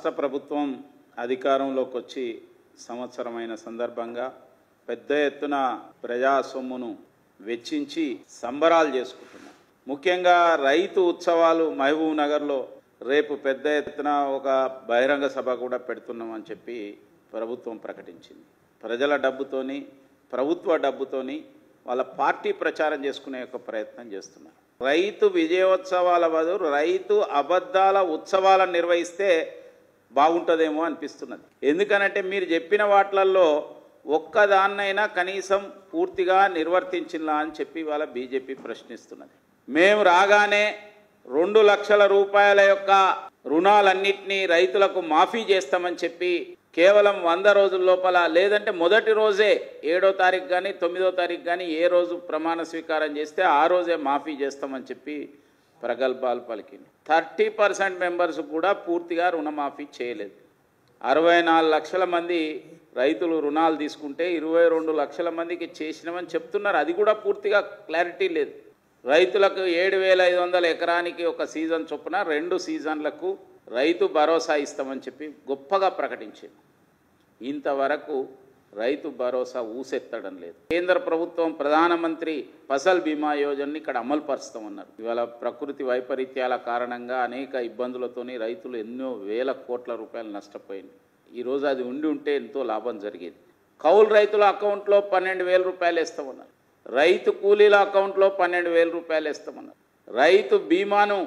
రాష్ట్ర ప్రభుత్వం అధికారంలోకి వచ్చి సంవత్సరమైన సందర్భంగా పెద్ద ఎత్తున ప్రజా సొమ్మును వెచ్చించి సంబరాలు చేసుకుంటున్నారు. ముఖ్యంగా రైతు ఉత్సవాలు మహబూబ్ నగర్లో రేపు పెద్ద ఎత్తున ఒక బహిరంగ సభ కూడా పెడుతున్నామని చెప్పి ప్రభుత్వం ప్రకటించింది. ప్రజల డబ్బుతోని ప్రభుత్వ డబ్బుతోని వాళ్ళ పార్టీ ప్రచారం చేసుకునే ఒక ప్రయత్నం చేస్తున్నారు. రైతు విజయోత్సవాల బదులు రైతు అబద్ధాల ఉత్సవాలను నిర్వహిస్తే బాగుంటుందేమో అనిపిస్తున్నది. ఎందుకనంటే మీరు చెప్పిన వాటిల్లో ఒక్కదాన్నైనా కనీసం పూర్తిగా నిర్వర్తించినా అని చెప్పి వాళ్ళ బీజేపీ ప్రశ్నిస్తున్నది. మేము రాగానే 2 లక్షల రూపాయల యొక్క రుణాలన్నింటినీ రైతులకు మాఫీ చేస్తామని చెప్పి కేవలం 100 రోజుల లోపల లేదంటే మొదటి రోజే 7వ తారీఖు కానీ 9వ తారీఖు కానీ ఏ రోజు ప్రమాణ స్వీకారం చేస్తే ఆ రోజే మాఫీ చేస్తామని చెప్పి ప్రగల్భాలు పలికింది. 30% మెంబర్స్ కూడా పూర్తిగా రుణమాఫీ చేయలేదు. 64 లక్షల మంది రైతులు రుణాలు తీసుకుంటే 22 లక్షల మందికి చేసినామని చెప్తున్నారు. అది కూడా పూర్తిగా క్లారిటీ లేదు. రైతులకు 7,500 ఎకరానికి ఒక సీజన్ చొప్పున 2 సీజన్లకు రైతు భరోసా ఇస్తామని చెప్పి గొప్పగా ప్రకటించింది. ఇంతవరకు రైతు భరోసా ఊసెత్తడం లేదు. కేంద్ర ప్రభుత్వం ప్రధానమంత్రి ఫసల్ బీమా యోజనని ఇక్కడ అమలు పరుస్తామన్నారు. ఇవాళ ప్రకృతి వైపరీత్యాల కారణంగా అనేక ఇబ్బందులతోని రైతులు ఎన్నో వేల కోట్ల రూపాయలు నష్టపోయింది. ఈరోజు అది ఉంటే ఎంతో లాభం జరిగేది. కౌలు రైతుల అకౌంట్లో 12,000 రూపాయలు వేస్తామన్నారు. రైతు కూలీల అకౌంట్లో 12,000 రూపాయలు వేస్తామన్నారు. రైతు బీమాను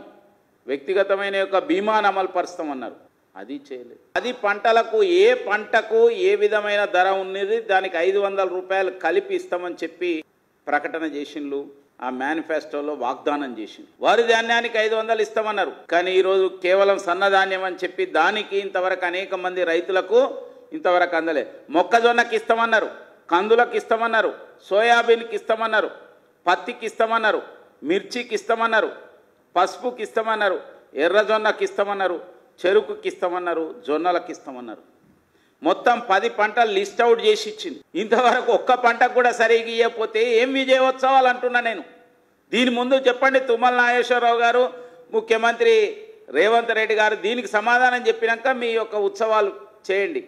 వ్యక్తిగతమైన యొక్క బీమాను అమలు పరుస్తామన్నారు. అది చేయలేదు. అది పంటలకు ఏ పంటకు ఏ విధమైన ధర ఉన్నది దానికి 500 రూపాయలు కలిపి ఇస్తామని చెప్పి ప్రకటన చేసిండ్రు. ఆ మేనిఫెస్టోలో వాగ్దానం చేసింది. వరి ధాన్యానికి 500 ఇస్తామన్నారు. కానీ ఈరోజు కేవలం సన్నధాన్యం అని చెప్పి దానికి ఇంతవరకు అనేక మంది రైతులకు ఇంతవరకు అందలే. మొక్కజొన్నకి ఇస్తామన్నారు, కందులకు ఇస్తామన్నారు, సోయాబీన్కి ఇస్తామన్నారు, పత్తికి ఇస్తామన్నారు, మిర్చికి ఇస్తామన్నారు, పసుపుకి ఇస్తామన్నారు, ఎర్రజొన్నకి ఇస్తామన్నారు, చెరుకుకి ఇస్తామన్నారు, జొన్నలకు ఇస్తామన్నారు. మొత్తం 10 పంటలు లిస్ట్ అవుట్ చేసి ఇచ్చింది. ఇంతవరకు ఒక్క పంటకు కూడా సరిగ్గా ఇవ్వకపోతే ఏం విజయోత్సవాలు అంటున్నా నేను. దీని ముందు చెప్పండి, తుమ్మల నాగేశ్వరరావు గారు, ముఖ్యమంత్రి రేవంత్ రెడ్డి గారు దీనికి సమాధానం చెప్పినాక మీ యొక్క ఉత్సవాలు చేయండి.